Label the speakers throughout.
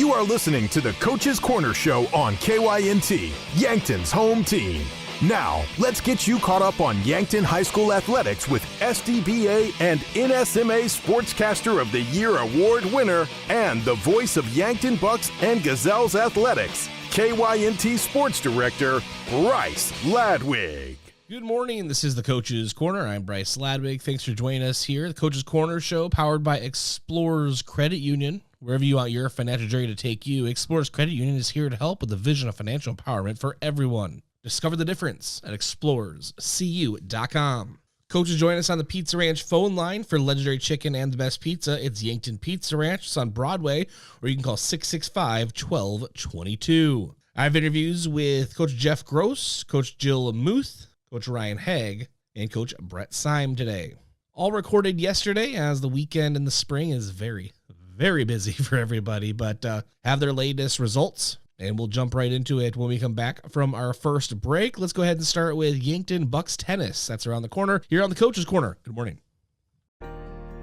Speaker 1: You are listening to the Coach's Corner Show on KYNT, Yankton's home team. Now, let's get you caught up on Yankton High School athletics with SDBA and NSMA Sportscaster of the Year award winner and the voice of Yankton Bucks and Gazelles athletics, KYNT Sports Director, Bryce Ladwig.
Speaker 2: Good morning. This is the Coach's Corner. I'm Bryce Ladwig. Thanks for joining us here. The Coach's Corner Show, powered by Explorers Credit Union. Wherever you want your financial journey to take you, Explorers Credit Union is here to help with the vision of financial empowerment for everyone. Discover the difference at explorerscu.com. Coaches join us on the Pizza Ranch phone line for legendary chicken and the best pizza. It's Yankton Pizza Ranch. It's on Broadway, or you can call 665-1222. I have interviews with Coach Jeff Gross, Coach Jill Muth, Coach Ryan Haig, and Coach Brett Syme today. All recorded yesterday, as the weekend in the spring is very, very busy for everybody, but have their latest results. And we'll jump right into it when we come back from our first break. Let's go ahead and start with Yankton Bucks tennis. That's around the corner here on the Coach's Corner. Good morning.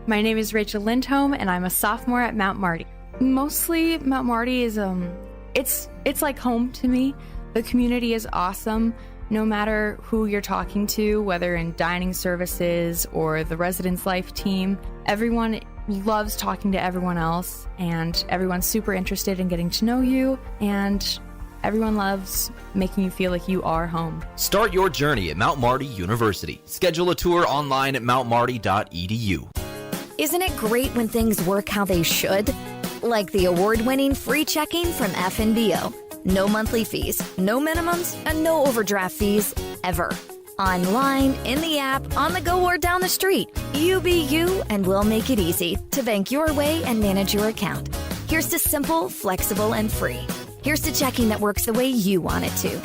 Speaker 3: My name is Rachel Lindholm, and I'm a sophomore at Mount Marty. Mostly, Mount Marty is it's like home to me. The community is awesome. No matter who you're talking to, whether in dining services or the residence life team, everyone loves talking to everyone else, and everyone's super interested in getting to know you, and everyone loves making you feel like you are home.
Speaker 4: Start your journey at Mount Marty University. Schedule a tour online at mountmarty.edu.
Speaker 5: Isn't it great when things work how they should? Like the award-winning free checking from FNBO. No monthly fees, no minimums, and no overdraft fees, ever. Online, in the app, on the go, or down the street. You be you, and we'll make it easy to bank your way and manage your account. Here's to simple, flexible, and free. Here's to checking that works the way you want it to.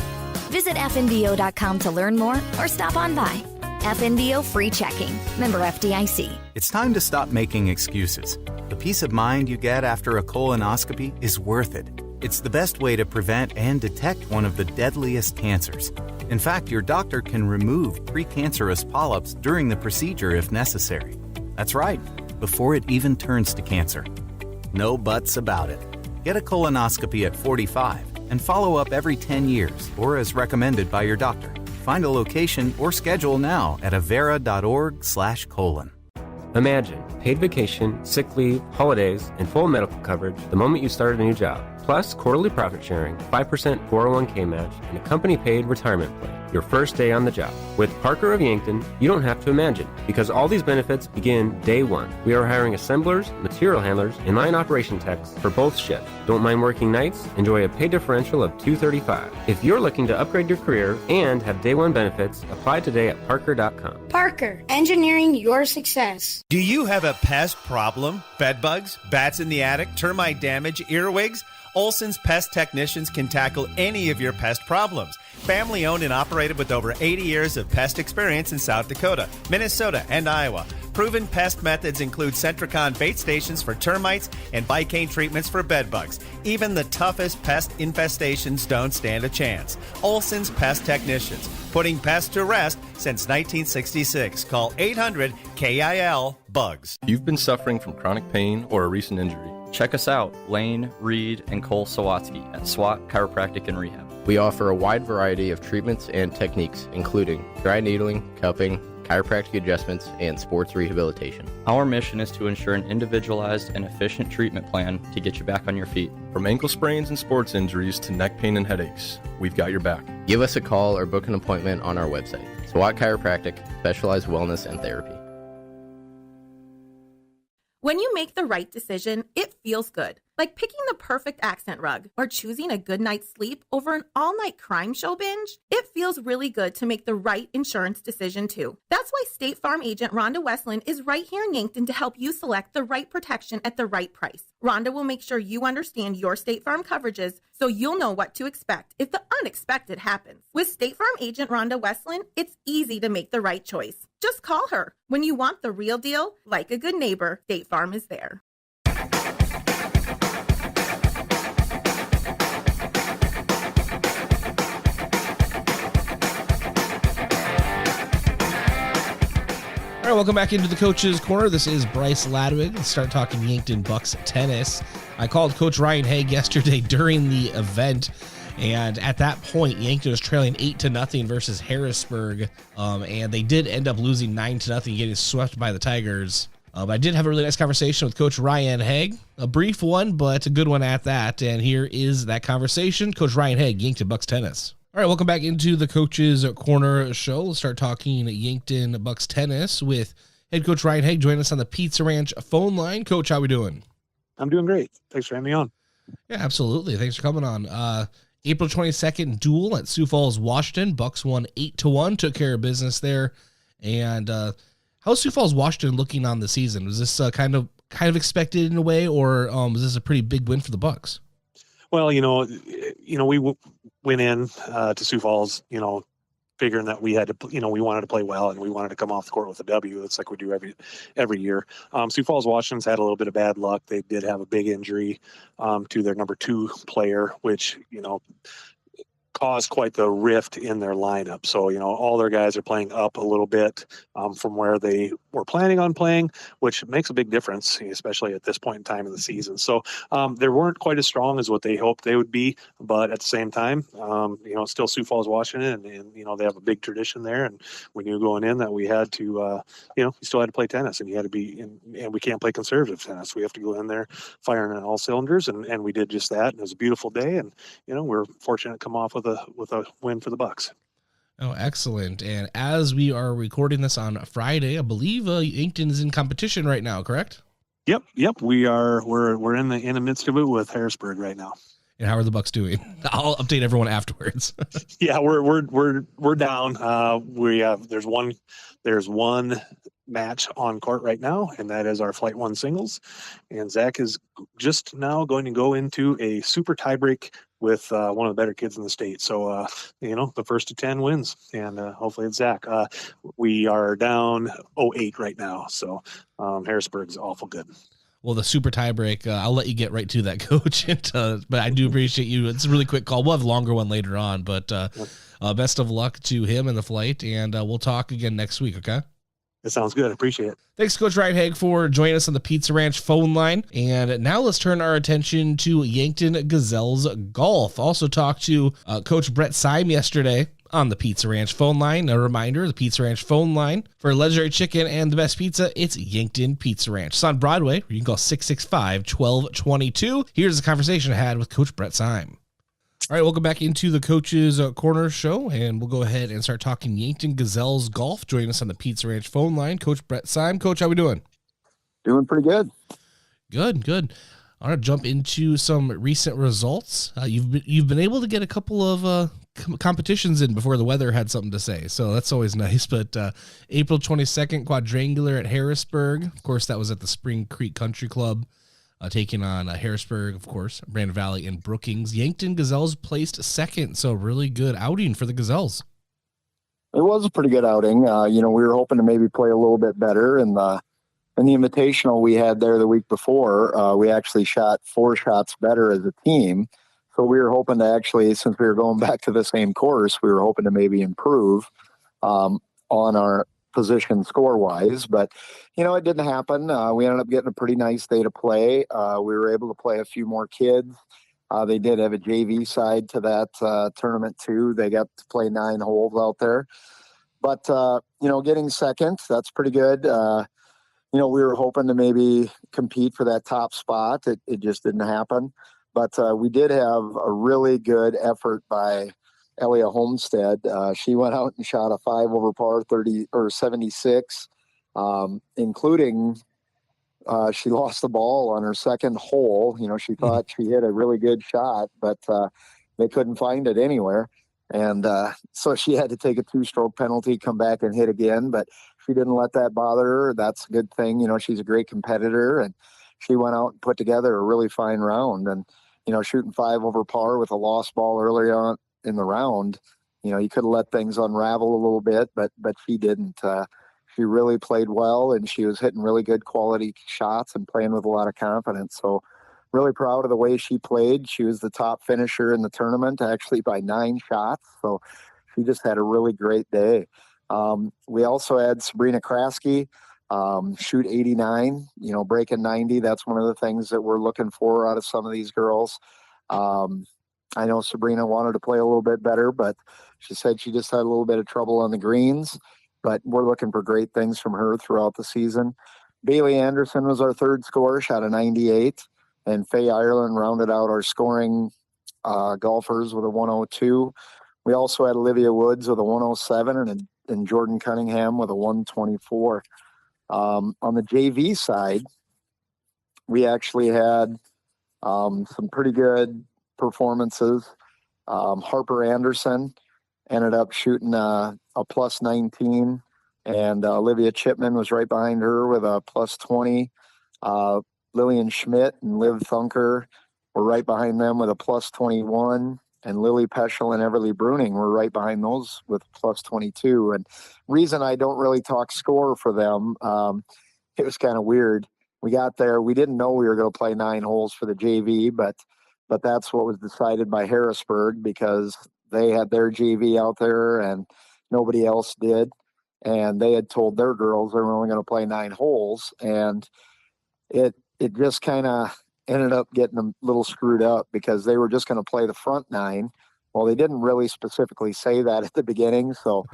Speaker 5: Visit fnbo.com to learn more or stop on by. FNBO Free Checking. Member FDIC.
Speaker 6: It's time to stop making excuses. The peace of mind you get after a colonoscopy is worth it. It's the best way to prevent and detect one of the deadliest cancers. In fact, your doctor can remove precancerous polyps during the procedure if necessary. That's right, before it even turns to cancer. No buts about it. Get a colonoscopy at 45 and follow up every 10 years or as recommended by your doctor. Find a location or schedule now at avera.org/colon.
Speaker 7: Imagine paid vacation, sick leave, holidays, and full medical coverage the moment you start a new job. Plus quarterly profit sharing, 5% 401k match, and a company-paid retirement plan. Your first day on the job. With Parker of Yankton, you don't have to imagine, because all these benefits begin day one. We are hiring assemblers, material handlers, and line operation techs for both shifts. Don't mind working nights? Enjoy a pay differential of $235. If you're looking to upgrade your career and have day one benefits, apply today at parker.com.
Speaker 8: Parker, engineering your success.
Speaker 9: Do you have a pest problem? Bed bugs, bats in the attic, termite damage, earwigs? Olson's Pest Technicians can tackle any of your pest problems. Family owned and operated with over 80 years of pest experience in South Dakota, Minnesota, and Iowa. Proven pest methods include Centricon bait stations for termites and Bicane treatments for bed bugs. Even the toughest pest infestations don't stand a chance. Olson's Pest Technicians, putting pests to rest since 1966. Call 800-KIL-BUGS.
Speaker 10: You've been suffering from chronic pain or a recent injury.
Speaker 11: Check us out, Lane, Reed, and Cole Sawatsky at SWAT Chiropractic and Rehab.
Speaker 12: We offer a wide variety of treatments and techniques, including dry needling, cupping, chiropractic adjustments, and sports rehabilitation.
Speaker 11: Our mission is to ensure an individualized and efficient treatment plan to get you back on your feet.
Speaker 10: From ankle sprains and sports injuries to neck pain and headaches, we've got your back.
Speaker 12: Give us a call or book an appointment on our website. SWAT Chiropractic, specialized wellness and therapy.
Speaker 13: When you make the right decision, it feels good. Like picking the perfect accent rug or choosing a good night's sleep over an all-night crime show binge. It feels really good to make the right insurance decision too. That's why State Farm agent Rhonda Westland is right here in Yankton to help you select the right protection at the right price. Rhonda will make sure you understand your State Farm coverages so you'll know what to expect if the unexpected happens. With State Farm agent Rhonda Westland, it's easy to make the right choice. Just call her. When you want the real deal, like a good neighbor, State Farm is there.
Speaker 2: All right, welcome back into the Coach's Corner. This is Bryce Ladwig. Let's start talking Yankton Bucks tennis. I called Coach Ryan Haig yesterday during the event, and at that point, Yankton was trailing 8-0 versus Harrisburg, and they did end up losing 9-0, getting swept by the Tigers. I did have a really nice conversation with Coach Ryan Haig, a brief one, but a good one at that, and here is that conversation. Coach Ryan Haig, Yankton Bucks tennis. All right, welcome back into the Coach's Corner show. We'll start talking Yankton Bucks tennis with head coach Ryan Haig joining us on the Pizza Ranch phone line. Coach, how we doing?
Speaker 14: I'm doing great. Thanks for having me on.
Speaker 2: Yeah, absolutely. Thanks for coming on. April 22nd duel at Sioux Falls, Washington. Bucks won 8-1, took care of business there. And how's Sioux Falls, Washington looking on the season? Was this kind of expected in a way, or was this a pretty big win for the Bucks?
Speaker 14: Well, we went in to Sioux Falls, figuring that we had to, we wanted to play well and we wanted to come off the court with a W. It's like we do every year. Sioux Falls, Washington's had a little bit of bad luck. They did have a big injury to their number 2 player, which, caused quite the rift in their lineup. So, all their guys are playing up a little bit from where they were planning on playing, which makes a big difference, especially at this point in time in the season. So they weren't quite as strong as what they hoped they would be, but at the same time, still Sioux Falls, Washington, and they have a big tradition there. And we knew going in that we had to, you still had to play tennis, and you had to be and we can't play conservative tennis. We have to go in there firing on all cylinders, and we did just that. And it was a beautiful day, and, we're fortunate to come off with a win for the Bucks.
Speaker 2: Oh, excellent. And as we are recording this on Friday, I believe Yankton is in competition right now, correct? Yep.
Speaker 14: We are. We're in the midst of it with Harrisburg right now.
Speaker 2: And how are the Bucks doing? I'll update everyone afterwards.
Speaker 14: Yeah, we're down. There's one match on court right now, and that is our Flight 1 singles. And Zach is just now going to go into a super tiebreak with one of the better kids in the state. So, the first to 10 wins, and hopefully it's Zach. We are down 0-8 right now, so Harrisburg's awful good.
Speaker 2: Well, the super tiebreak, I'll let you get right to that, Coach. But I do appreciate you. It's a really quick call. We'll have a longer one later on, but best of luck to him in the flight, and we'll talk again next week, okay?
Speaker 14: That sounds good. I appreciate it.
Speaker 2: Thanks, Coach Ryan Haig, for joining us on the Pizza Ranch phone line. And now let's turn our attention to Yankton Gazelles golf. Also talked to Coach Brett Syme yesterday on the Pizza Ranch phone line. A reminder, the Pizza Ranch phone line for legendary chicken and the best pizza, it's Yankton Pizza Ranch. It's on Broadway, where you can call 665-1222. Here's the conversation I had with Coach Brett Syme. All right, welcome back into the Coach's Corner show, and we'll go ahead and start talking Yankton Gazelles golf. Joining us on the Pizza Ranch phone line, Coach Brett Syme. Coach, how we doing?
Speaker 15: Doing pretty good.
Speaker 2: Good. I want to jump into some recent results. You've been able to get a couple of competitions in before the weather had something to say, so that's always nice. But April 22nd quadrangular at Harrisburg. Of course, that was at the Spring Creek Country Club. Taking on Harrisburg, of course, Brandon Valley, and Brookings. Yankton Gazelles placed second, so really good outing for the Gazelles.
Speaker 15: It was a pretty good outing. We were hoping to maybe play a little bit better. And the Invitational we had there the week before, we actually shot 4 shots better as a team. So we were hoping to actually, since we were going back to the same course, we were hoping to maybe improve on our position score-wise, but it didn't happen. We ended up getting a pretty nice day to play. We were able to play a few more kids. They did have a JV side to that tournament too. They got to play 9 holes out there, but getting second, that's pretty good. We were hoping to maybe compete for that top spot. It just didn't happen, but we did have a really good effort by Elia Homestead. She went out and shot a 5 over par 76, including she lost the ball on her second hole. She thought she hit a really good shot, but they couldn't find it anywhere. And so she had to take a 2-stroke penalty, come back and hit again, but she didn't let that bother her. That's a good thing. She's a great competitor, and she went out and put together a really fine round. And, shooting 5 over par with a lost ball early on in the round, you could have let things unravel a little bit, but she didn't. She really played well, and she was hitting really good quality shots and playing with a lot of confidence. So really proud of the way she played. She was the top finisher in the tournament, actually by 9 shots. So she just had a really great day. We also had Sabrina Kraske shoot 89, breaking 90. That's one of the things that we're looking for out of some of these girls. I know Sabrina wanted to play a little bit better, but she said she just had a little bit of trouble on the greens. But we're looking for great things from her throughout the season. Bailey Anderson was our third scorer, shot a 98. And Faye Ireland rounded out our scoring golfers with a 102. We also had Olivia Woods with a 107 and Jordan Cunningham with a 124. On the JV side, we actually had some pretty good performances. Harper Anderson ended up shooting a plus 19, and Olivia Chipman was right behind her with a plus 20. Lillian Schmidt and Liv Thunker were right behind them with a plus 21, and Lily Peschel and Everly Bruning were right behind those with plus 22. And reason I don't really talk score for them, it was kind of weird. We got there, we didn't know we were going to play 9 holes for the JV, but that's what was decided by Harrisburg because they had their JV out there and nobody else did. And they had told their girls they were only going to play 9 holes. And it just kind of ended up getting them a little screwed up because they were just going to play the front 9. Well, they didn't really specifically say that at the beginning. So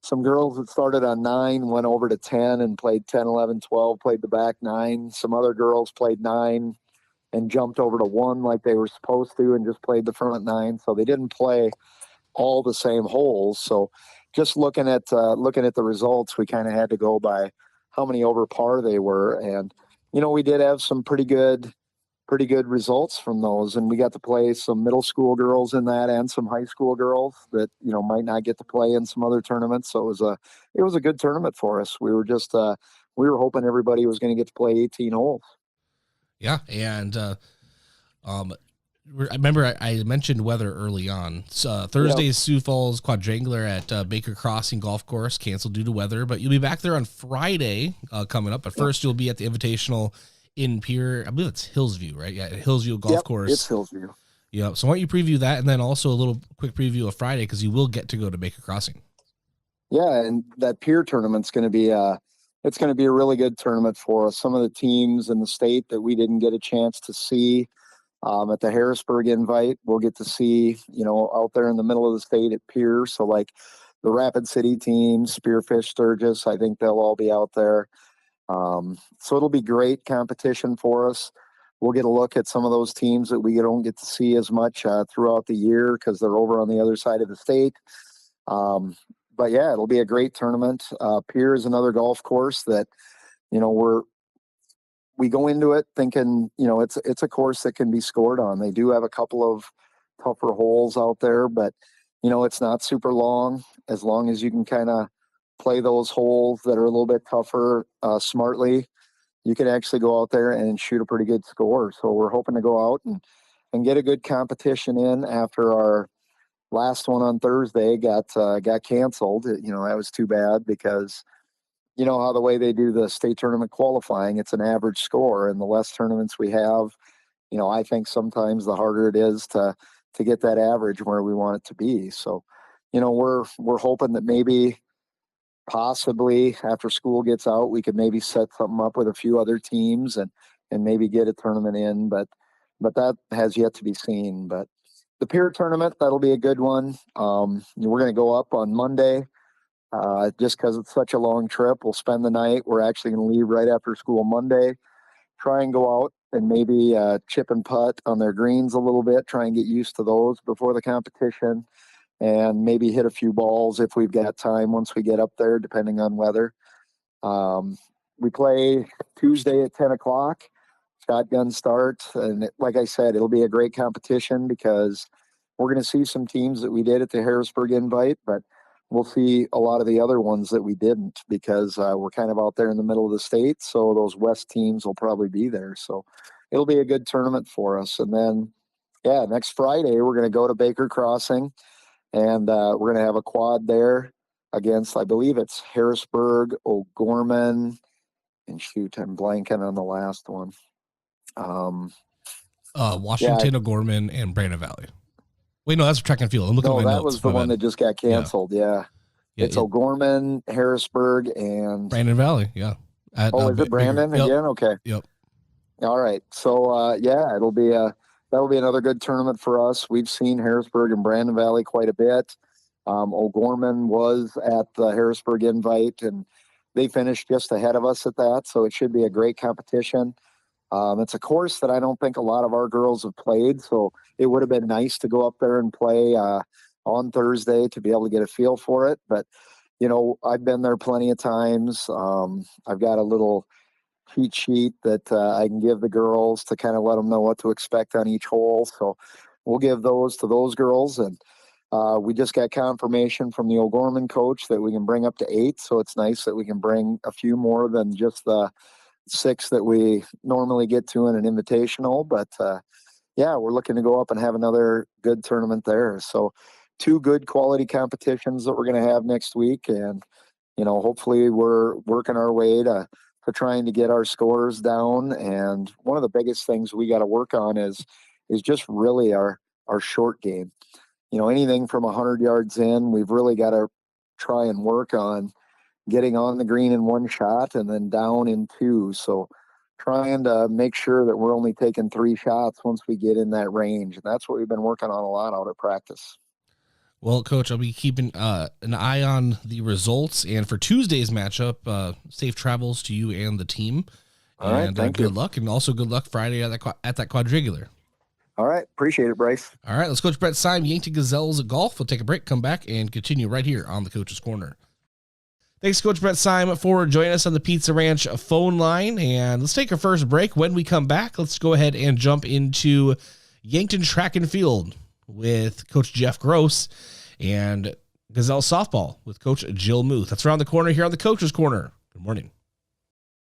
Speaker 15: some girls that started on 9 went over to 10 and played 10, 11, 12, played the back 9. Some other girls played 9 and jumped over to 1 like they were supposed to and just played the front 9. So they didn't play all the same holes. So just looking at the results, we kind of had to go by how many over par they were. And, we did have some pretty good results from those. And we got to play some middle school girls in that and some high school girls that, might not get to play in some other tournaments. So it was a good tournament for us. We were just, we were hoping everybody was going to get to play 18 holes.
Speaker 2: Yeah. And, I remember I mentioned weather early on. Thursday's Sioux Falls Quadrangular at Baker Crossing Golf Course canceled due to weather, but you'll be back there on Friday coming up. But first, you'll be at the Invitational in Pierre. I believe it's Hillsview, right? Yeah, Hillsview Golf Course.
Speaker 15: It's Hillsview.
Speaker 2: Yeah. So why don't you preview that, and then also a little quick preview of Friday because you will get to go to Baker Crossing.
Speaker 15: Yeah, and that Pierre tournament's going to be it's going to be a really good tournament for us. Some of the teams in the state that we didn't get a chance to see. At the Harrisburg Invite, we'll get to see, out there in the middle of the state at Pierre. So like the Rapid City team, Spearfish, Sturgis, I think they'll all be out there. So it'll be great competition for us. We'll get a look at some of those teams that we don't get to see as much throughout the year because they're over on the other side of the state. But yeah, it'll be a great tournament. Pierre is another golf course that, we go into it thinking, it's a course that can be scored on. They do have a couple of tougher holes out there, but, it's not super long as you can kind of play those holes that are a little bit tougher smartly. You can actually go out there and shoot a pretty good score. So we're hoping to go out and get a good competition in after our last one on Thursday got canceled. That was too bad because how the way they do the state tournament qualifying, it's an average score, and the less tournaments we have, I think sometimes the harder it is to get that average where we want it to be. So, we're hoping that maybe possibly after school gets out, we could maybe set something up with a few other teams and maybe get a tournament in, but that has yet to be seen. But the Pierre tournament, that'll be a good one. We're going to go up on Monday. Just because it's such a long trip, we'll spend the night. We're actually going to leave right after school Monday, try and go out and maybe chip and putt on their greens a little bit, try and get used to those before the competition, and maybe hit a few balls if we've got time once we get up there, depending on weather. We play Tuesday at 10 o'clock, shotgun start. And like I said, it'll be a great competition because we're going to see some teams that we did at the Harrisburg Invite, but we'll see a lot of the other ones that we didn't because we're kind of out there in the middle of the state. So those West teams will probably be there. So it'll be a good tournament for us. And then, next Friday, we're going to go to Baker Crossing and we're going to have a quad there against, I believe it's Harrisburg, O'Gorman, and shoot, I'm blanking on the last one.
Speaker 2: Washington, O'Gorman, and Brandon Valley. Wait, no, that's track and field. I'm looking at my notes.
Speaker 15: That was the one that just got canceled. Yeah. It's O'Gorman, Harrisburg, and
Speaker 2: Brandon Valley. Yeah.
Speaker 15: Is it Brandon again? Okay.
Speaker 2: Yep.
Speaker 15: All right. So that'll be another good tournament for us. We've seen Harrisburg and Brandon Valley quite a bit. O'Gorman was at the Harrisburg invite, and they finished just ahead of us at that. So it should be a great competition. It's a course that I don't think a lot of our girls have played, so it would have been nice to go up there and play on Thursday to be able to get a feel for it. But, I've been there plenty of times. I've got a little cheat sheet that I can give the girls to kind of let them know what to expect on each hole. So we'll give those to those girls. And we just got confirmation from the O'Gorman coach that we can bring up to 8. So it's nice that we can bring a few more than just the 6 that we normally get to in an invitational. But we're looking to go up and have another good tournament there. So 2 good quality competitions that we're going to have next week. And, hopefully we're working our way to trying to get our scores down. And one of the biggest things we got to work on is just really our short game. Anything from 100 yards in, we've really got to try and work on getting on the green in 1 shot and then down in 2. So trying to make sure that we're only taking 3 shots once we get in that range. And that's what we've been working on a lot out at practice.
Speaker 2: Well, Coach, I'll be keeping an eye on the results. And for Tuesday's matchup, safe travels to you and the team.
Speaker 15: All right, thank you.
Speaker 2: Good luck, and also good luck Friday at that quadrigular.
Speaker 15: All right, appreciate it, Bryce.
Speaker 2: All right, let's Coach Brett Syme, Yankton Gazelles golf. We'll take a break, come back, and continue right here on the Coach's Corner. Thanks, Coach Brett Syme, for joining us on the Pizza Ranch phone line. And let's take our first break. When we come back, let's go ahead and jump into Yankton Track and Field with Coach Jeff Gross and Gazelle Softball with Coach Jill Muth. That's around the corner here on the Coach's Corner. Good morning.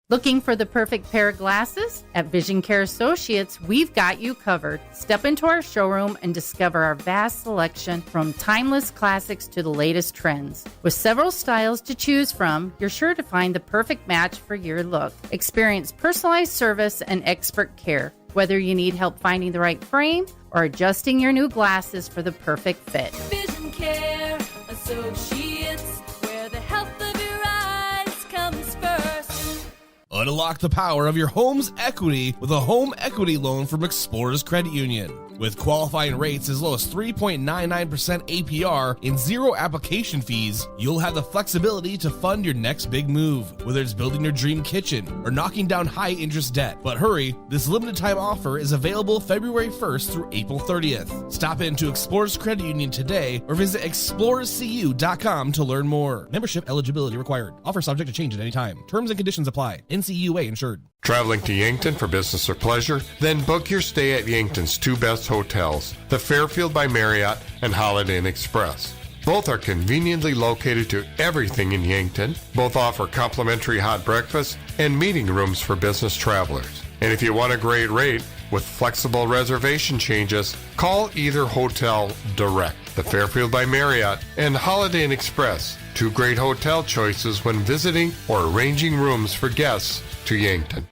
Speaker 16: Looking for the perfect pair of glasses? At Vision Care Associates, we've got you covered. Step into our showroom and discover our vast selection from timeless classics to the latest trends. With several styles to choose from, you're sure to find the perfect match for your look. Experience personalized service and expert care. Whether you need help finding the right frame or adjusting your new glasses for the perfect fit.
Speaker 17: Vision Care Associates, where the health of your eyes comes first.
Speaker 2: Unlock the power of your home's equity with a home equity loan from Explorers Credit Union. With qualifying rates as low as 3.99% APR and 0 application fees, you'll have the flexibility to fund your next big move, whether it's building your dream kitchen or knocking down high-interest debt. But hurry, this limited-time offer is available February 1st through April 30th. Stop into Explorers Credit Union today or visit explorerscu.com to learn more. Membership eligibility required. Offer subject to change at any time. Terms and conditions apply. NCUA insured.
Speaker 18: Traveling to Yankton for business or pleasure? Then book your stay at Yankton's 2 best hotels, the Fairfield by Marriott and Holiday Inn Express. Both are conveniently located to everything in Yankton. Both offer complimentary hot breakfast and meeting rooms for business travelers. And if you want a great rate with flexible reservation changes, call either hotel direct. The Fairfield by Marriott and Holiday Inn Express, 2 great hotel choices when visiting or arranging rooms for guests to Yankton.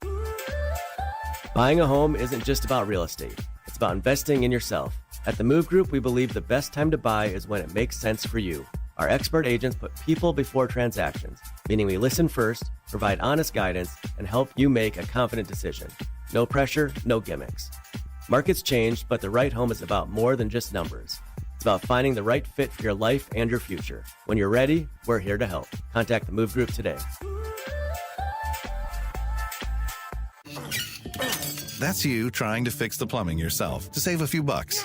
Speaker 19: Buying a home isn't just about real estate. It's about investing in yourself. At the Move Group, we believe the best time to buy is when it makes sense for you. Our expert agents put people before transactions, meaning we listen first, provide honest guidance, and help you make a confident decision. No pressure, no gimmicks. Markets change, but the right home is about more than just numbers. It's about finding the right fit for your life and your future. When you're ready, we're here to help. Contact the Move Group today.
Speaker 20: That's you trying to fix the plumbing yourself to save a few bucks.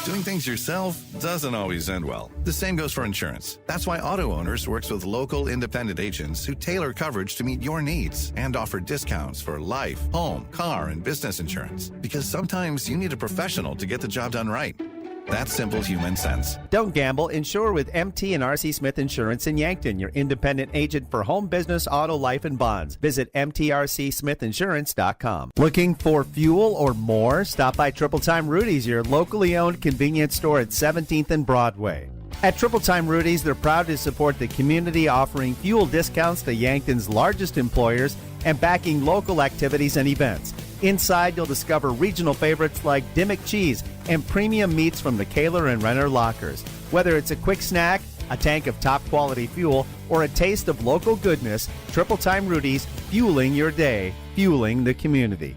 Speaker 20: Doing things yourself doesn't always end well. The same goes for insurance. That's why Auto Owners works with local independent agents who tailor coverage to meet your needs and offer discounts for life, home, car, and business insurance. Because sometimes you need a professional to get the job done right. That's simple human sense.
Speaker 21: Don't gamble. Insure with MT and RC Smith Insurance in Yankton, your independent agent for home, business, auto, life, and bonds. Visit mtrcsmithinsurance.com. Looking for fuel or more? Stop by Triple Time Rudy's, your locally owned convenience store at 17th and Broadway. At Triple Time Rudy's, they're proud to support the community, offering fuel discounts to Yankton's largest employers and backing local activities and events. Inside, you'll discover regional favorites like Dimmick Cheese and premium meats from the Kaler and Renner lockers. Whether it's a quick snack, a tank of top quality fuel, or a taste of local goodness, Triple Time Rudy's, fueling your day, fueling the community.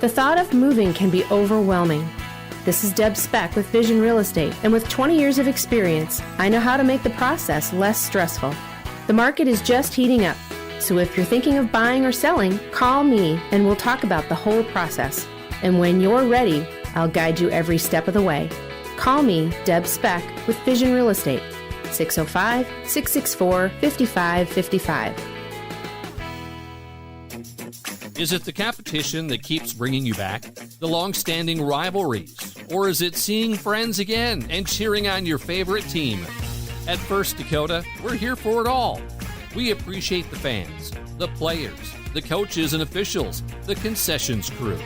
Speaker 1: The thought of moving can be overwhelming. This is Deb Speck with Vision Real Estate, and with 20 years of experience, I know how to make the process less stressful. The market is just heating up, so if you're thinking of buying or selling, call me and we'll talk about the whole process. And when you're ready, I'll guide you every step of the way. Call me, Deb Speck, with Vision Real Estate, 605-664-5555.
Speaker 22: Is it the competition that keeps bringing you back? The long-standing rivalries? Or is it seeing friends again and cheering on your favorite team? At First Dakota, we're here for it all. We appreciate the fans, the players, the coaches and officials, the concessions crew.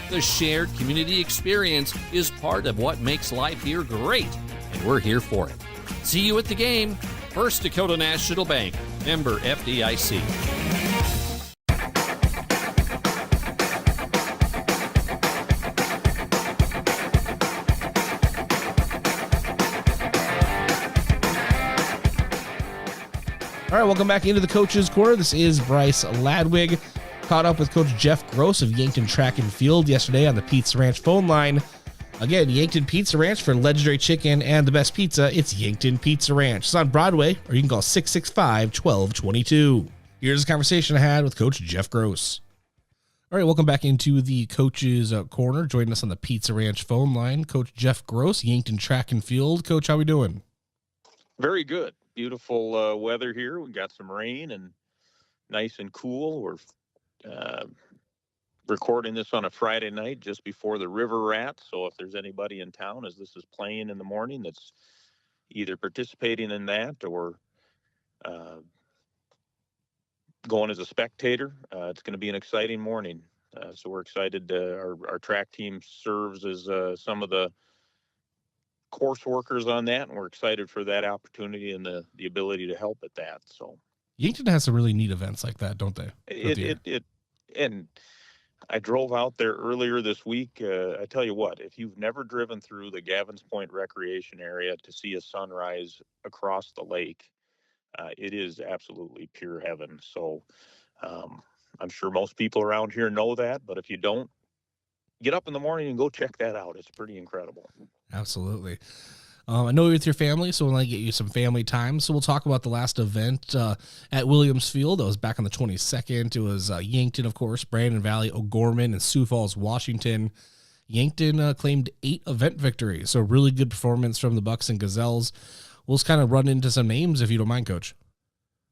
Speaker 22: The shared community experience is part of what makes life here great, and we're here for it. See you at the game. First Dakota National Bank, member FDIC.
Speaker 2: All right, welcome back into the Coach's Corner. This is Bryce Ladwig. Caught up with Coach Jeff Gross of Yankton Track and Field yesterday on the Pizza Ranch phone line. Again, Yankton Pizza Ranch for legendary chicken and the best pizza. It's Yankton Pizza Ranch. It's on Broadway, or you can call 665-1222. Here's a conversation I had with Coach Jeff Gross. All right, welcome back into the Coach's Corner. Joining us on the Pizza Ranch phone line, Coach Jeff Gross, Yankton Track and Field. Coach, how we doing?
Speaker 23: Very good. Beautiful weather here. We got some rain and nice and cool. We're recording this on a Friday night just before the River Rats. So if there's anybody in town as this is playing in the morning that's either participating in that or going as a spectator, it's going to be an exciting morning. So we're excited. Our track team serves as some of the course workers on that, and we're excited for that opportunity and the ability to help at that. So
Speaker 2: Yankton has some really neat events like that, don't they?
Speaker 23: And I drove out there earlier this week. I tell you what, if you've never driven through the Gavins Point Recreation Area to see a sunrise across the lake, it is absolutely pure heaven. So I'm sure most people around here know that, but if you don't, get up in the morning and go check that out. It's pretty incredible.
Speaker 2: Absolutely. I know you're with your family, so we'll get you some family time. So we'll talk about the last event at Williams Field. That was back on the 22nd. It was Yankton, of course, Brandon Valley, O'Gorman, and Sioux Falls, Washington. Yankton claimed 8 event victories, so really good performance from the Bucks and Gazelles. We'll just kind of run into some names, if you don't mind, Coach.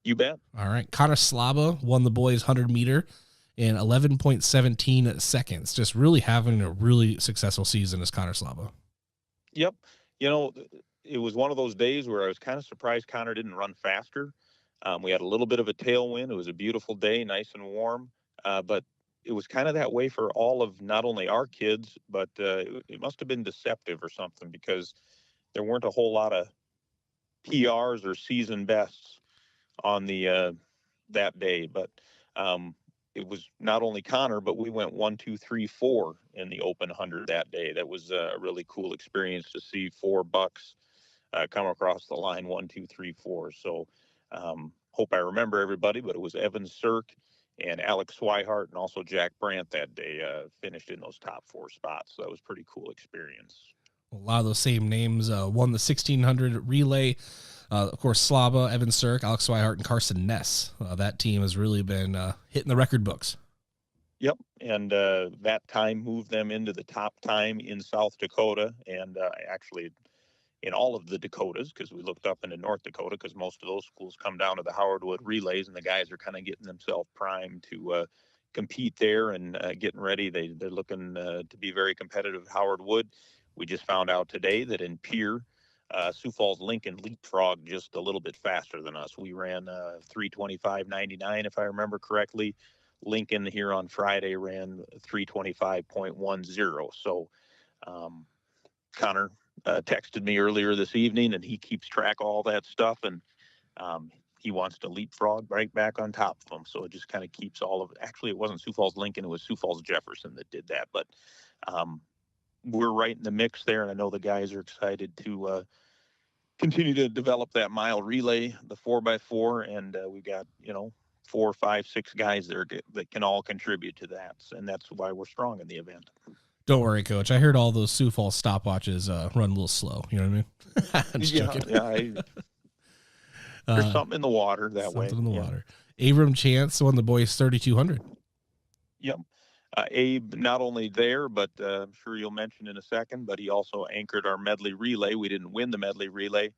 Speaker 23: You bet.
Speaker 2: All right. Connor Slaba won the boys 100-meter in 11.17 seconds. Just really having a really successful season as Connor Slaba.
Speaker 23: Yep. You know, it was one of those days where I was kind of surprised Connor didn't run faster. We had a little bit of a tailwind. It was a beautiful day, nice and warm. But it was kind of that way for all of not only our kids, but it must have been deceptive or something because there weren't a whole lot of PRs or season bests on the that day. But it was not only Connor, but we went 1, 2, 3, 4 in the open 100 that day. That was a really cool experience to see 4 Bucks come across the line 1, 2, 3, 4. So hope I remember everybody, but it was Evan Sirk and Alex Swihart and also Jack Brandt that day finished in those top 4 spots. So that was a pretty cool experience.
Speaker 2: A lot of those same names won the 1600 relay. Of course, Slaba, Evan Sirk, Alex Swihart, and Carson Ness. That team has really been hitting the record books.
Speaker 23: Yep, and that time moved them into the top time in South Dakota and actually in all of the Dakotas because we looked up into North Dakota because most of those schools come down to the Howard Wood relays and the guys are kind of getting themselves primed to compete there and getting ready. They're looking to be very competitive at Howard Wood. We just found out today that in Pierre, Sioux Falls Lincoln leapfrogged just a little bit faster than us. We ran 3:25.99, if I remember correctly. Lincoln here on Friday ran 3:25.10. So Connor texted me earlier this evening, and he keeps track of all that stuff, and he wants to leapfrog right back on top of them. So it just kind of keeps all of it. Actually, it wasn't Sioux Falls Lincoln. It was Sioux Falls Jefferson that did that. But we're right in the mix there, and I know the guys are excited to continue to develop that mile relay, the 4x4, and we got 4, 5, 6 guys there that can all contribute to that, and that's why we're strong in the event.
Speaker 2: Don't worry, Coach. I heard all those Sioux Falls stopwatches run a little slow. You know what I mean? Just joking.
Speaker 23: There's something in the water that way.
Speaker 2: Something in the water. Abram Chance won the boys 3,200.
Speaker 23: Yep. Abe, not only there, but I'm sure you'll mention in a second, but he also anchored our medley relay. We didn't win the medley relay,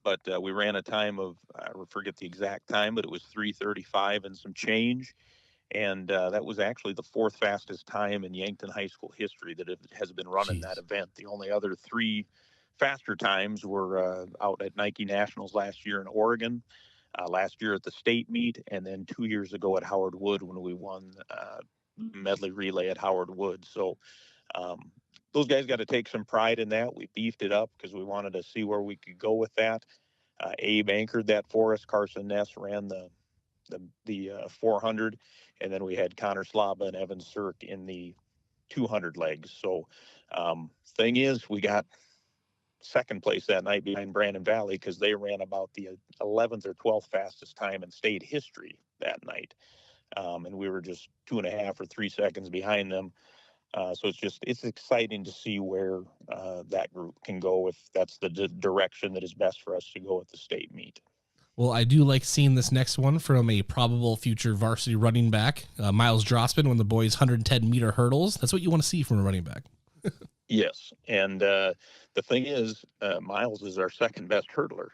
Speaker 23: but we ran a time of, I forget the exact time, but it was 3:35 and some change. And that was actually the 4th fastest time in Yankton High School history that it has been running that event. The only other 3 faster times were out at Nike Nationals last year in Oregon, last year at the state meet, and then 2 years ago at Howard Wood when we won medley relay at Howard Wood. So those guys got to take some pride in that. We beefed it up because we wanted to see where we could go with that. Abe anchored that for us. Carson Ness ran the 400, and then we had Connor Slaba and Evan Sirk in the 200 legs. So thing is, we got second place that night behind Brandon Valley because they ran about the 11th or 12th fastest time in state history that night. And we were just 2.5 or 3 seconds behind them. So it's exciting to see where that group can go if that's the direction that is best for us to go at the state meet.
Speaker 2: Well, I do like seeing this next one from a probable future varsity running back, Miles Drossman, won the boys 110-meter hurdles. That's what you want to see from a running back.
Speaker 23: Yes, and the thing is, Miles is our second best hurdler.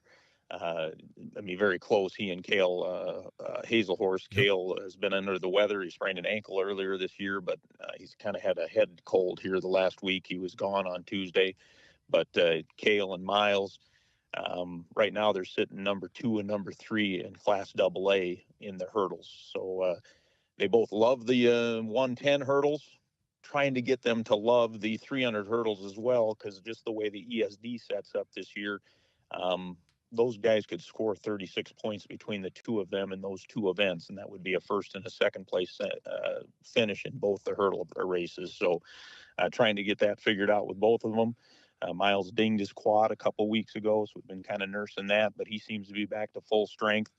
Speaker 23: Very close. He and Cale Hazelhorse. Cale has been under the weather. He sprained an ankle earlier this year, but he's kind of had a head cold here the last week. He was gone on Tuesday, but Cale and Miles, right now they're sitting number 2 and number 3 in Class AA in the hurdles. So they both love the 110 hurdles. Trying to get them to love the 300 hurdles as well, because just the way the ESD sets up this year, those guys could score 36 points between the 2 of them in those 2 events, and that would be a first and a second place finish in both the hurdle races. So trying to get that figured out with both of them. Miles dinged his quad a couple weeks ago, so we've been kind of nursing that, but he seems to be back to full strength.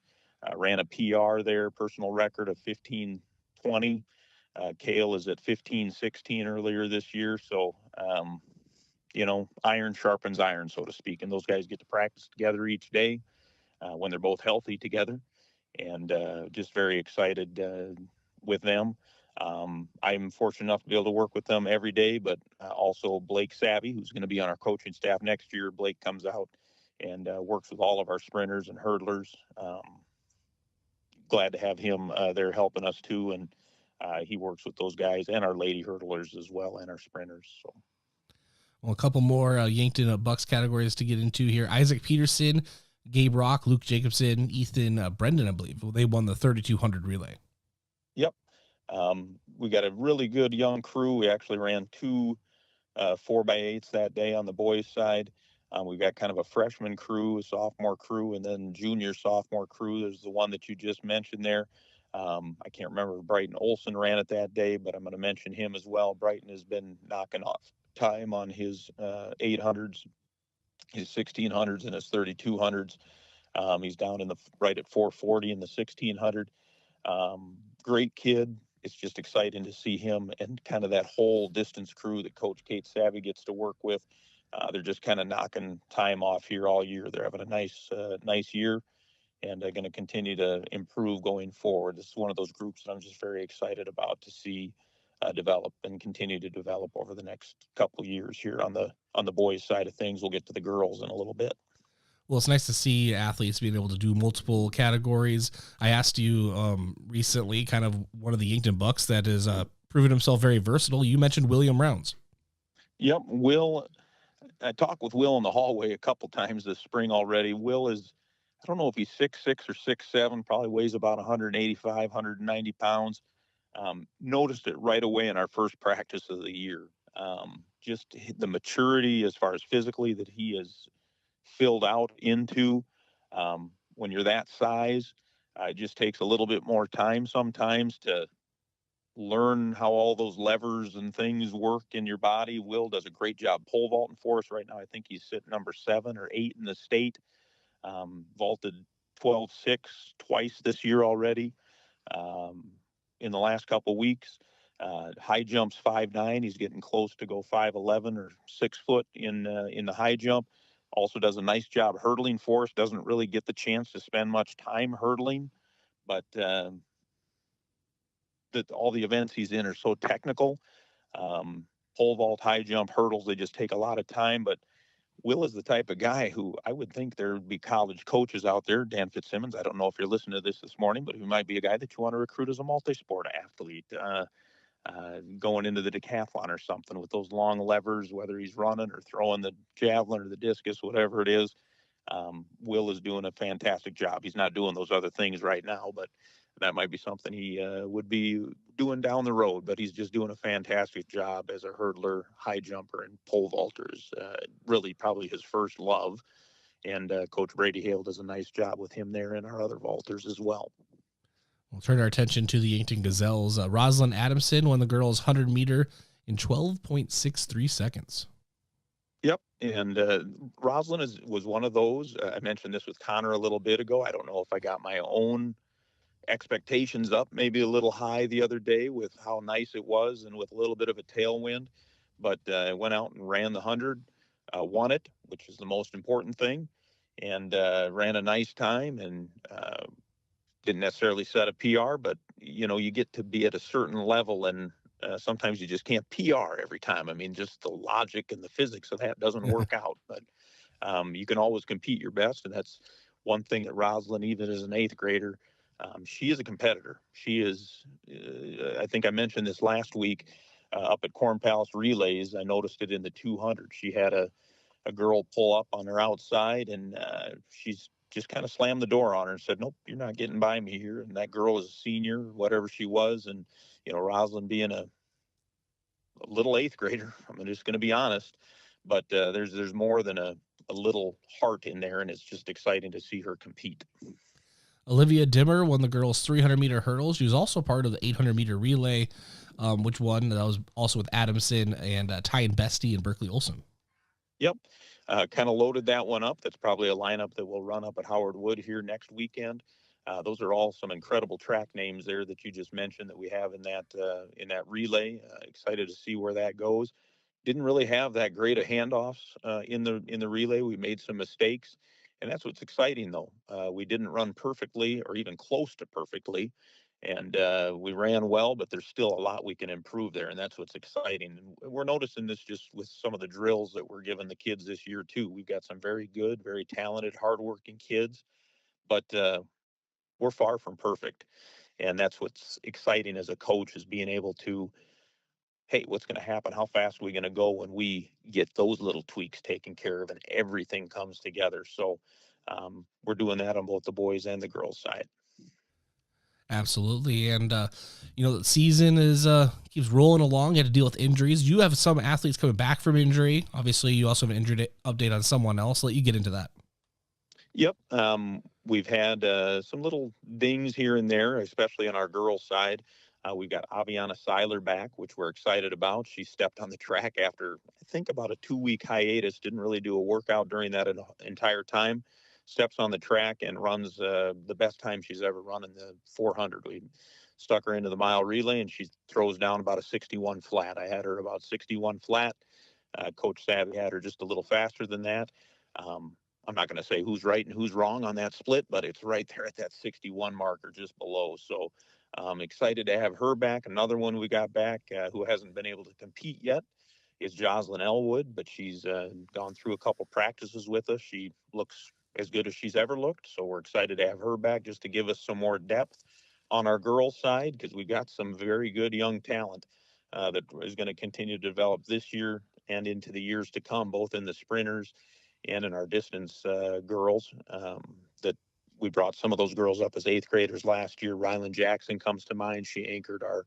Speaker 23: Ran a PR there, personal record of 15:20. Cale is at 15:16 earlier this year. So, iron sharpens iron, so to speak. And those guys get to practice together each day when they're both healthy together. And just very excited with them. I'm fortunate enough to be able to work with them every day, but also Blake Savvy, who's going to be on our coaching staff next year. Blake comes out and works with all of our sprinters and hurdlers. Glad to have him there helping us too. And he works with those guys and our lady hurdlers as well and our sprinters. So,
Speaker 2: well, a couple more Yankton Bucks categories to get into here. Isaac Peterson, Gabe Rock, Luke Jacobson, Ethan Brendan, I believe. Well, they won the 3,200 relay.
Speaker 23: Yep. We got a really good young crew. We actually ran 2 4x8s that day on the boys' side. We've got kind of a freshman crew, a sophomore crew, and then junior sophomore crew. There's the one that you just mentioned there. I can't remember if Brighton Olson ran it that day, but I'm going to mention him as well. Brighton has been knocking off time on his 800s, his 1600s, and his 3200s. He's down right at 440 in the 1600. Great kid. It's just exciting to see him and kind of that whole distance crew that Coach Kate Savvy gets to work with. They're just kind of knocking time off here all year. They're having a nice year. And going to continue to improve going forward. This is one of those groups that I'm just very excited about to see develop and continue to develop over the next couple of years here on the boys' side of things. We'll get to the girls in a little bit.
Speaker 2: Well, it's nice to see athletes being able to do multiple categories. I asked you recently, kind of one of the Yankton Bucks that has proven himself very versatile. You mentioned William Rounds.
Speaker 23: Yep, Will. I talked with Will in the hallway a couple times this spring already. Will is, I don't know if he's 6'6" or 6'7", probably weighs about 185, 190 pounds. Noticed it right away in our first practice of the year. Just the maturity as far as physically that he has filled out into. When you're that size, it just takes a little bit more time sometimes to learn how all those levers and things work in your body. Will does a great job pole vaulting for us right now. I think he's sitting number 7 or 8 in the state. Vaulted 12.6 twice this year already. In the last couple weeks, high jumps 5'9". He's getting close to go 5'11" or 6 foot in the high jump. Also does a nice job hurdling for us. Doesn't really get the chance to spend much time hurdling, but all the events he's in are so technical. Pole vault, high jump, hurdles, they just take a lot of time. But Will is the type of guy who I would think there would be college coaches out there. Dan Fitzsimmons, I don't know if you're listening to this morning, but he might be a guy that you want to recruit as a multi-sport athlete, going into the decathlon or something with those long levers, whether he's running or throwing the javelin or the discus, whatever it is. Will is doing a fantastic job. He's not doing those other things right now, but that might be something he would be doing down the road. But he's just doing a fantastic job as a hurdler, high jumper, and pole vaulters. Really probably his first love. And Coach Brady Hale does a nice job with him there and our other vaulters as well.
Speaker 2: We'll turn our attention to the Yankton Gazelles. Rosalind Adamson won the girls' 100-meter in 12.63 seconds.
Speaker 23: Yep, and Rosalind was one of those. I mentioned this with Connor a little bit ago. I don't know if I got my own expectations up maybe a little high the other day with how nice it was and with a little bit of a tailwind, but I went out and ran the 100, won it, which is the most important thing, and ran a nice time, and didn't necessarily set a PR, but you get to be at a certain level, and sometimes you just can't PR every time. I mean, just the logic and the physics of that doesn't work out, but you can always compete your best, and that's one thing that Rosalind, even as an 8th grader, she is a competitor. She is, I think I mentioned this last week up at Corn Palace Relays. I noticed it in the 200. She had a girl pull up on her outside, and she's just kind of slammed the door on her and said, "Nope, you're not getting by me here." And that girl is a senior, whatever she was. And, Rosalind being a little 8th grader, I'm just going to be honest, but there's more than a little heart in there, and it's just exciting to see her compete.
Speaker 2: Olivia Dimmer won the girls' 300-meter hurdles. She was also part of the 800-meter relay, which won. That was also with Adamson and Tyan Bestie and Berkeley Olson.
Speaker 23: Yep. Kind of loaded that one up. That's probably a lineup that will run up at Howard Wood here next weekend. Those are all some incredible track names there that you just mentioned that we have in that relay. Excited to see where that goes. Didn't really have that great of handoffs in the relay. We made some mistakes, and that's what's exciting though. We didn't run perfectly or even close to perfectly, and we ran well, but there's still a lot we can improve there, and that's what's exciting. And we're noticing this just with some of the drills that we're giving the kids this year too. We've got some very good, very talented, hardworking kids, but we're far from perfect, and that's what's exciting as a coach, is being able to, hey, what's going to happen? How fast are we going to go when we get those little tweaks taken care of and everything comes together? So we're doing that on both the boys and the girls side.
Speaker 2: Absolutely. And, the season is keeps rolling along. You had to deal with injuries. You have some athletes coming back from injury. Obviously, you also have an injury update on someone else. Let you get into that.
Speaker 23: Yep. We've had some little dings here and there, especially on our girls' side. We've got Aviana Seiler back, which we're excited about. She stepped on the track after, I think, about a 2-week hiatus. Didn't really do a workout during that entire time. Steps on the track and runs the best time she's ever run in the 400. We stuck her into the mile relay, and she throws down about a 61 flat. I had her about 61 flat. Coach Savvy had her just a little faster than that. I'm not going to say who's right and who's wrong on that split, but it's right there at that 61 marker just below. So I'm excited to have her back. Another one we got back who hasn't been able to compete yet is Jocelyn Elwood, but she's gone through a couple practices with us. She looks as good as she's ever looked, so we're excited to have her back just to give us some more depth on our girls' side, because we got some very good young talent that is going to continue to develop this year and into the years to come, both in the sprinters and in our distance girls. That we brought some of those girls up as 8th graders last year. Rylan Jackson comes to mind. She anchored our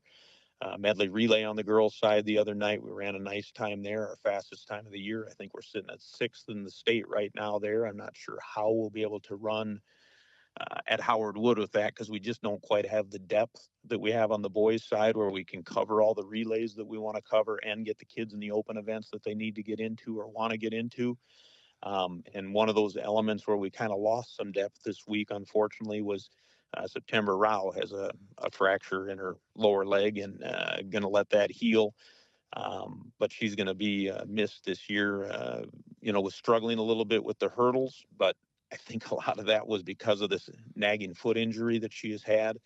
Speaker 23: medley relay on the girls' side the other night. We ran a nice time there, our fastest time of the year. I think we're sitting at 6th in the state right now there. I'm not sure how we'll be able to run at Howard Wood with that, because we just don't quite have the depth that we have on the boys' side where we can cover all the relays that we want to cover and get the kids in the open events that they need to get into or want to get into. And one of those elements where we kind of lost some depth this week, unfortunately, was September Rao has a fracture in her lower leg and going to let that heal. But she's going to be missed this year. Was struggling a little bit with the hurdles, but I think a lot of that was because of this nagging foot injury that she has had.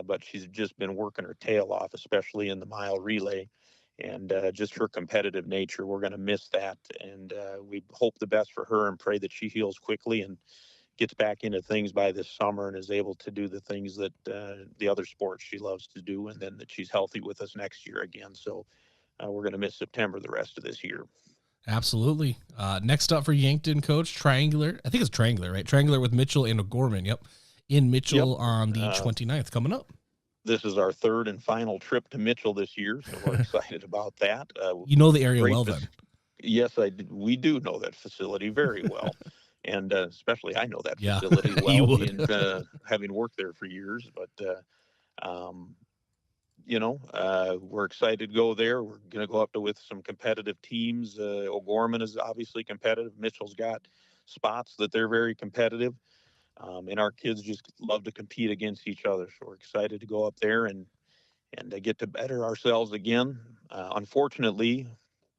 Speaker 23: But she's just been working her tail off, especially in the mile relay. And just her competitive nature, we're going to miss that. And we hope the best for her and pray that she heals quickly and gets back into things by this summer and is able to do the things that the other sports she loves to do, and then that she's healthy with us next year again. So we're going to miss September the rest of this year.
Speaker 2: Absolutely. Next up for Yankton, Coach, Triangular. I think it's Triangular, right? Triangular with Mitchell and O'Gorman. Yep. In Mitchell on the 29th coming up.
Speaker 23: This is our third and final trip to Mitchell this year, so we're excited about that.
Speaker 2: You know the area well then.
Speaker 23: Yes, I did. We do know that facility very well. And especially I know that facility well, being, having worked there for years. But, we're excited to go there. We're going to go up with some competitive teams. O'Gorman is obviously competitive. Mitchell's got spots that they're very competitive. And our kids just love to compete against each other. So we're excited to go up there and get to better ourselves again. Unfortunately,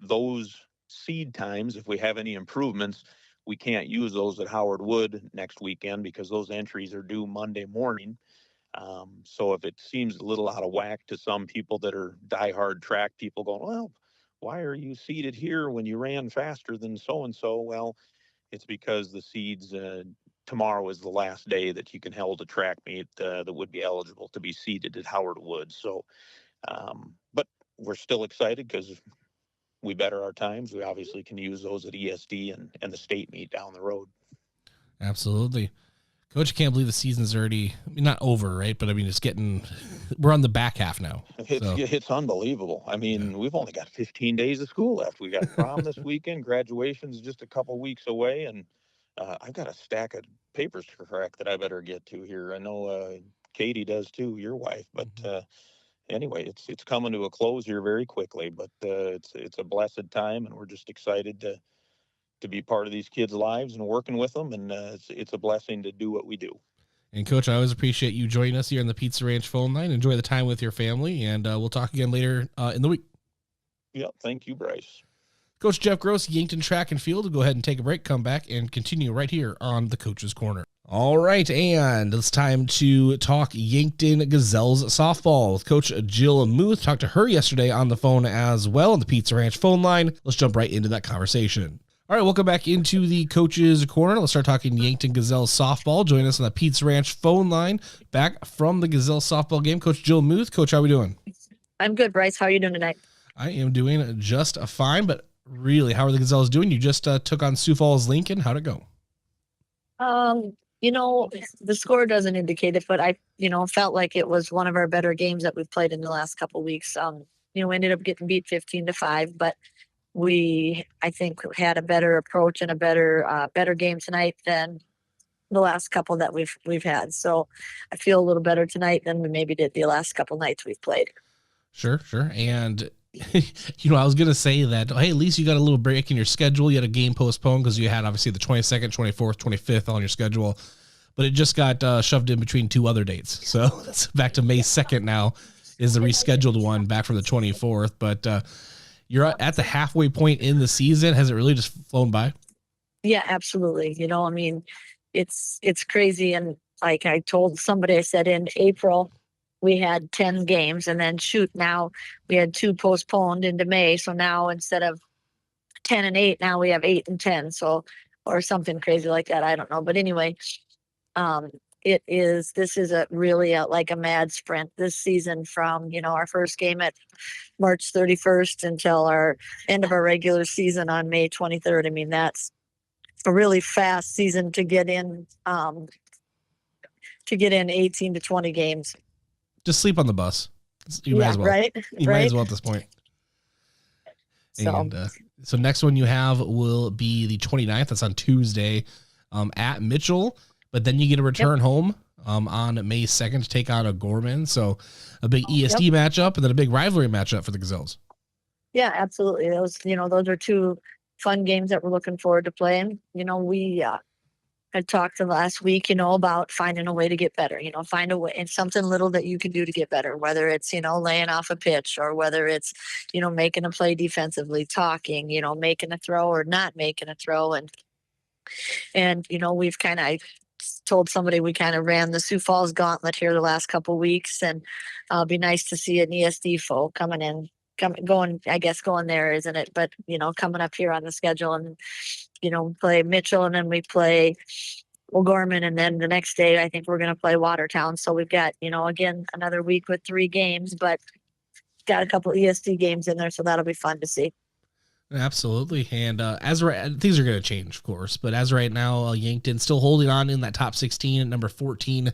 Speaker 23: those seed times, if we have any improvements, we can't use those at Howard Wood next weekend because those entries are due Monday morning. So if it seems a little out of whack to some people that are diehard track people going, well, why are you seeded here when you ran faster than so-and-so? Well, it's because the seeds, tomorrow is the last day that you can hold a track meet that would be eligible to be seeded at Howard Wood. So, but we're still excited because we better our times. We obviously can use those at ESD and the state meet down the road.
Speaker 2: Absolutely. Coach, I can't believe the season's already not over, right? But I mean, we're on the back half now.
Speaker 23: It's unbelievable. I mean, we've only got 15 days of school left. We got prom this weekend. Graduation's just a couple weeks away. And I've got a stack of papers to correct that I better get to here. I know Katie does too, your wife, but anyway, it's coming to a close here very quickly, but it's a blessed time, and we're just excited to be part of these kids' lives and working with them, and it's a blessing to do what we do.
Speaker 2: And Coach, I always appreciate you joining us here on the Pizza Ranch phone line. Enjoy the time with your family, and we'll talk again later in the week.
Speaker 23: Yeah, thank you, Bryce.
Speaker 2: Coach Jeff Gross, Yankton Track and Field. We'll go ahead and take a break, come back, and continue right here on the Coach's Corner. All right, and it's time to talk Yankton Gazelles softball with Coach Jill Muth. Talked to her yesterday on the phone as well on the Pizza Ranch phone line. Let's jump right into that conversation. All right, welcome back into the Coach's Corner. Let's start talking Yankton Gazelles softball. Join us on the Pizza Ranch phone line. Back from the Gazelles softball game, Coach Jill Muth. Coach, how are we doing?
Speaker 3: I'm good, Bryce. How are you doing tonight?
Speaker 2: I am doing just fine, but really, how are the Gazelles doing? You just took on Sioux Falls Lincoln. How'd it go?
Speaker 3: The score doesn't indicate it, but I felt like it was one of our better games that we've played in the last couple of weeks. We ended up getting beat 15-5, but I think had a better approach and a better game tonight than the last couple that we've had. So I feel a little better tonight than we maybe did the last couple nights we've played.
Speaker 2: Sure. And I was going to say that, hey, at least you got a little break in your schedule. You had a game postponed because you had obviously the 22nd, 24th, 25th on your schedule, but it just got shoved in between two other dates. So that's back to May 2nd now is the rescheduled one back from the 24th. But you're at the halfway point in the season. Has it really just flown by?
Speaker 3: Yeah, absolutely. It's crazy. And like I told somebody, I said in April, we had 10 games, and then now we had 2 postponed into May. So now instead of 10 and 8, now we have 8 and 10. So, or something crazy like that. I don't know. But anyway, this is really like a mad sprint this season from, our first game at March 31st until our end of our regular season on May 23rd. I mean, that's a really fast season to get in 18 to 20 games.
Speaker 2: Just sleep on the bus. You might as well.
Speaker 3: Right.
Speaker 2: You might as well at this point. So next one you have will be the 29th. That's on Tuesday at Mitchell. but then you get a return home on May 2nd to take on a Gorman. So a big ESD matchup and then a big rivalry matchup for the Gazelles.
Speaker 3: Yeah, absolutely. Those are two fun games that we're looking forward to playing. We had talked last week, about finding a way to get better, find a way and something little that you can do to get better, whether it's, laying off a pitch or whether it's, making a play defensively, talking, making a throw or not making a throw. And we've I told somebody we kind of ran the Sioux Falls gauntlet here the last couple of weeks, and it'd be nice to see an ESD foe going there, isn't it? But, coming up here on the schedule and, play Mitchell, and then we play O'Gorman, and then the next day I think we're going to play Watertown. So we've got, again, another week with 3 games, but got a couple ESD games in there, so that'll be fun to see.
Speaker 2: Absolutely. And things are going to change, of course, but as right now, Yankton still holding on in that top 16 at number 14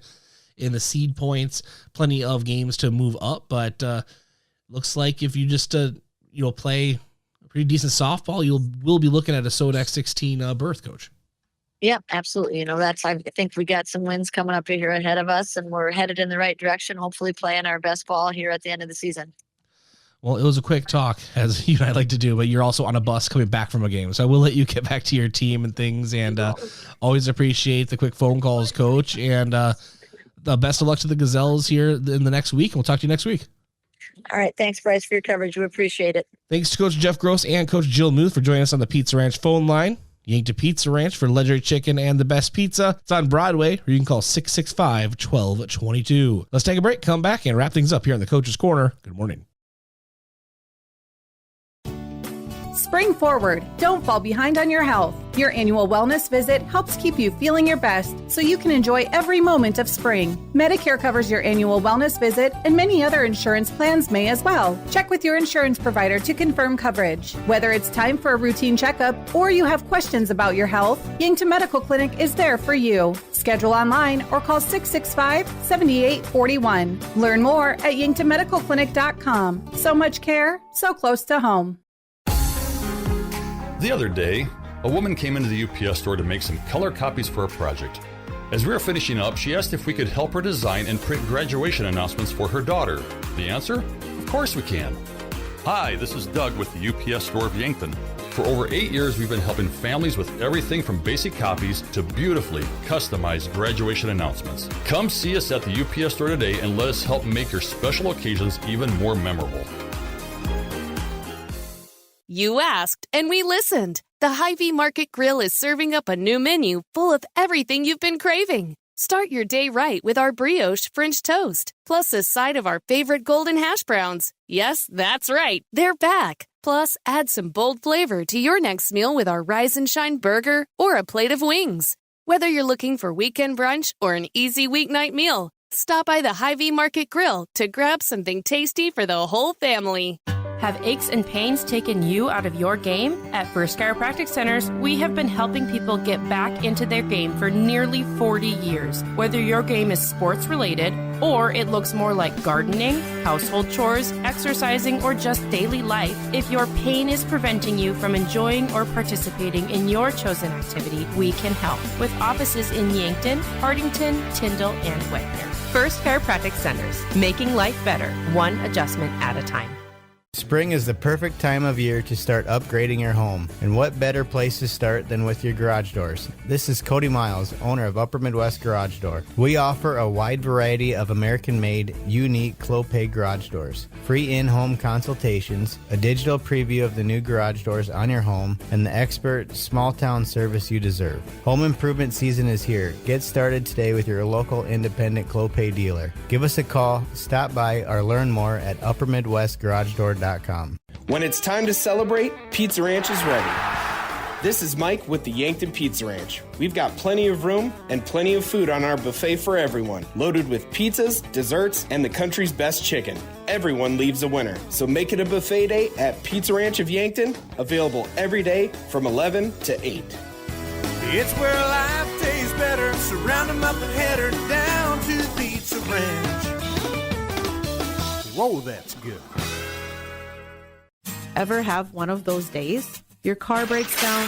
Speaker 2: in the seed points. Plenty of games to move up, but looks like if you just play pretty decent softball, we'll be looking at a SODAC 16 berth, Coach.
Speaker 3: Yeah, absolutely. I think we got some wins coming up here ahead of us, and we're headed in the right direction, hopefully playing our best ball here at the end of the season.
Speaker 2: Well, it was a quick talk, as you and I like to do, but you're also on a bus coming back from a game. So I will let you get back to your team and things, and always appreciate the quick phone calls, Coach. And the best of luck to the Gazelles here in the next week. And we'll talk to you next week.
Speaker 3: All right. Thanks, Bryce, for your coverage. We appreciate it. Thanks
Speaker 2: to Coach Jeff Gross and Coach Jill Muth for joining us on the Pizza Ranch phone line. Yankton Pizza Ranch for legendary chicken and the best pizza. It's on Broadway, or you can call 665-1222. Let's take a break, come back, and wrap things up here in the Coach's Corner. Good morning.
Speaker 13: Spring forward. Don't fall behind on your health. Your annual wellness visit helps keep you feeling your best so you can enjoy every moment of spring. Medicare covers your annual wellness visit, and many other insurance plans may as well. Check with your insurance provider to confirm coverage. Whether it's time for a routine checkup or you have questions about your health, Yankton Medical Clinic is there for you. Schedule online or call 665-7841. Learn more at yanktonmedicalclinic.com. So much care, so close to home.
Speaker 4: The other day, a woman came into the UPS store to make some color copies for a project. As we were finishing up, she asked if we could help her design and print graduation announcements for her daughter. The answer? Of course we can. Hi, this is Doug with the UPS store of Yankton. For over 8 years, we've been helping families with everything from basic copies to beautifully customized graduation announcements. Come see us at the UPS store today and let us help make your special occasions even more memorable.
Speaker 5: You asked, and we listened. The Hy-Vee Market Grill is serving up a new menu full of everything you've been craving. Start your day right with our brioche French toast, plus a side of our favorite golden hash browns. Yes, that's right, they're back. Plus, add some bold flavor to your next meal with our Rise and Shine burger or a plate of wings. Whether you're looking for weekend brunch or an easy weeknight meal, stop by the Hy-Vee Market Grill to grab something tasty for the whole family.
Speaker 1: Have aches and pains taken you out of your game? At First Chiropractic Centers, we have been helping people get back into their game for nearly 40 years. Whether your game is sports related or it looks more like gardening, household chores, exercising, or just daily life, if your pain is preventing you from enjoying or participating in your chosen activity, we can help. With offices in Yankton, Hardington, Tyndall, and Wagner. First Chiropractic Centers, making life better, one adjustment at a time.
Speaker 6: Spring is the perfect time of year to start upgrading your home. And what better place to start than with your garage doors? This is Cody Miles, owner of Upper Midwest Garage Door. We offer a wide variety of American-made, unique Clopay garage doors, free in-home consultations, a digital preview of the new garage doors on your home, and the expert small-town service you deserve. Home improvement season is here. Get started today with your local independent Clopay dealer. Give us a call, stop by, or learn more at uppermidwestgaragedoor.com.
Speaker 24: When it's time to celebrate, Pizza Ranch is ready. This is Mike with the Yankton Pizza Ranch. We've got plenty of room and plenty of food on our buffet for everyone, loaded with pizzas, desserts, and the country's best chicken. Everyone leaves a winner, so make it a buffet day at Pizza Ranch of Yankton, available every day from 11 to 8.
Speaker 25: It's where life tastes better. Surround them up and head her down to the Pizza Ranch. Whoa, that's good.
Speaker 13: Ever have one of those days? Your car breaks down,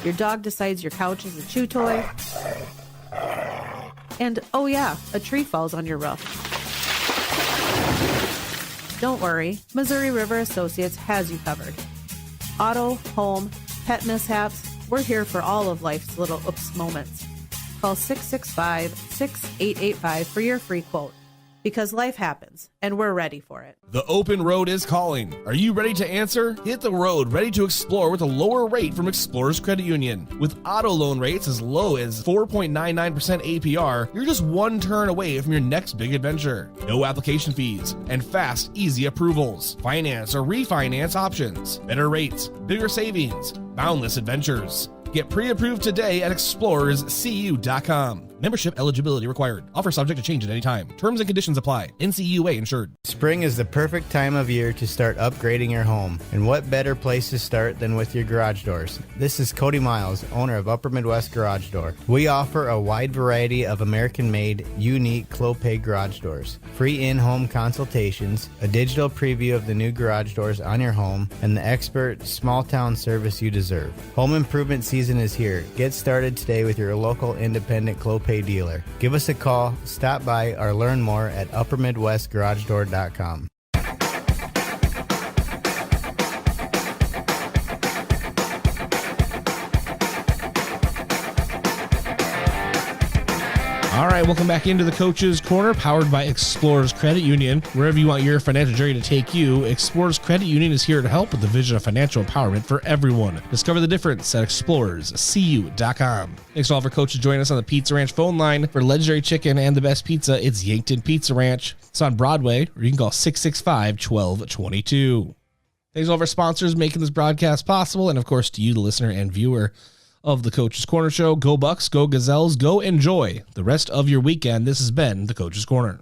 Speaker 7: Your dog decides your couch is a chew toy. And, oh yeah, a tree falls on your roof. Don't worry, Missouri River Associates has you covered. Auto, home, pet mishaps, we're here for all of life's little oops moments. Call 665-6885 for your free quote. Because life happens, and we're ready for it.
Speaker 2: The open road is calling. Are you ready to answer? Hit the road, ready to explore with a lower rate from Explorers Credit Union. With auto loan rates as low as 4.99% APR, you're just one turn away from your next big adventure. No application fees and fast, easy approvals. Finance or refinance options. Better rates, bigger savings, boundless adventures. Get pre-approved today at explorerscu.com. Membership eligibility required. Offer subject to change at any time. Terms and conditions apply. NCUA insured.
Speaker 6: Spring is the perfect time of year to start upgrading your home. And what better place to start than with your garage doors? This is Cody Miles, owner of Upper Midwest Garage Door. We offer a wide variety of American-made, unique Clopay garage doors. Free in-home consultations, a digital preview of the new garage doors on your home, and the expert small-town service you deserve. Home improvement season is here. Get started today with your local independent Clopay dealer. Give us a call, stop by, or learn more at uppermidwestgaragedoor.com.
Speaker 2: All right, welcome back into the Coach's Corner, powered by Explorers Credit Union. Wherever you want your financial journey to take you, Explorers Credit Union is here to help with the vision of financial empowerment for everyone. Discover the difference at explorerscu.com. Thanks to all of our coaches joining us on the Pizza Ranch phone line. For legendary chicken and the best pizza, it's Yankton Pizza Ranch. It's on Broadway, or you can call 665-1222. Thanks to all of our sponsors making this broadcast possible, and of course to you, the listener and viewer of the Coach's Corner Show. Go Bucks, go Gazelles, go enjoy the rest of your weekend. This has been the Coach's Corner.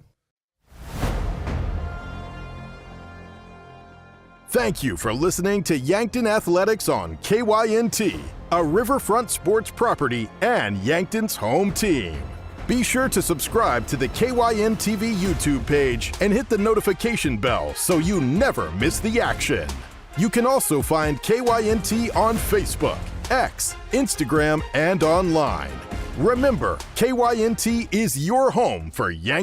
Speaker 8: Thank you for listening to Yankton Athletics on KYNT, a Riverfront sports property and Yankton's home team. Be sure to subscribe to the KYNTV YouTube page and hit the notification bell so you never miss the action. You can also find KYNT on Facebook, X, Instagram, and online. Remember, KYNT is your home for Yankton.